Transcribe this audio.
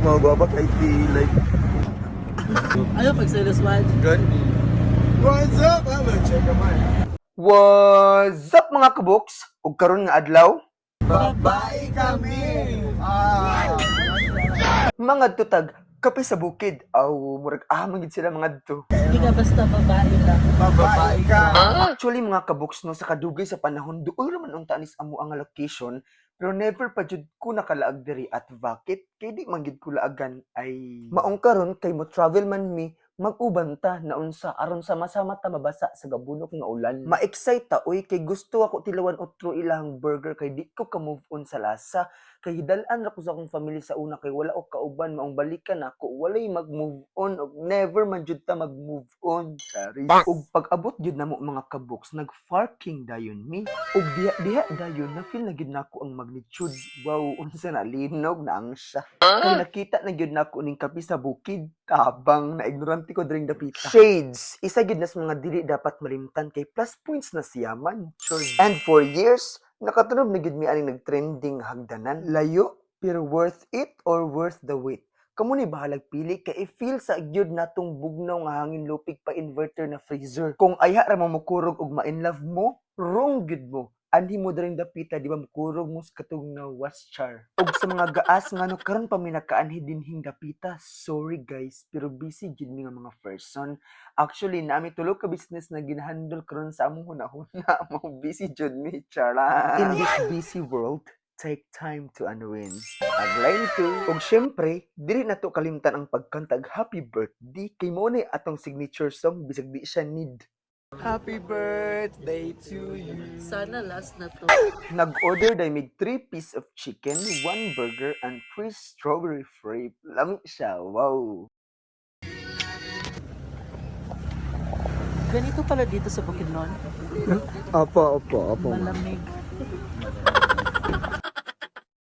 mga guwapa kay like Ano pag sa Luswad? gani. What's up? I'm gonna check them out. What's up mga kaboks? Ug karon nga adlaw, Babae kami! mga tutag kape sa bukid. Aw, murag magid sila mga to. Hindi ka basta babae lang. Babae ka! Actually mga kaboks no sa kadugay sa panahon duol raman unta anis amo ang location, pero never pa jud ko nakalaag diri at bakit kay di man gid ko laagan ay maong karon kay mo travel man mi mag-uban ta na unsa aron sama-sama ta mabasa sa gabunok nga ulan. Ma-excite ta oy kay gusto ako tilawan otro ilang burger kay di ko ka move on sa lasa kay hidalan ra ko sa akong family sa una kay wala og kauban maong balikan ako walay mag-move on og never man jud ta mag-move on. Sorry. Ug pag-abot jud namo mga kaboks nag-farking dayon mi ug diha dayon na feel na gid nako ang magnitude. Wow, unsa na linog na ang siya. Kay nakita na gyud nako ning kape sa bukid tabang na ignorante ko dring dapita. Shades, isa gyud nas mga dili dapat malimtan kay plus points na siya man. Sure. And for years, nakatunob na gyud mi aning nagtrending hagdanan. Layo pero worth it or worth the wait. Kamo ni bahalag pili kay i-feel sa gyud natong bugnaw nga hangin lupig pa inverter na freezer. Kung ayha ra mo mukurog og ma-inlove mo, wrong gyud mo. Anhi mo daring dapita di ba mukurog mo sa katong na waschar. Og sa mga gaas nga no karon pa mi nakaanhi dinhing dapita. Sorry guys, pero busy gid mi nga mga person. Actually nami tulo ka business na ginahandle karon sa among hunahuna. Mo busy jud mi chara. In this busy world, take time to unwind. Aglain to. Og syempre, dili na to kalimtan ang pagkantag happy birthday kay mo ni atong signature song bisag di siya need. Happy birthday to you. Sana last na to. Nag-order day mig 3 piece of chicken, 1 burger, and 3 strawberry frappe. Lami siya, wow! Ganito pala dito sa Bukidnon. Opo. Malamig.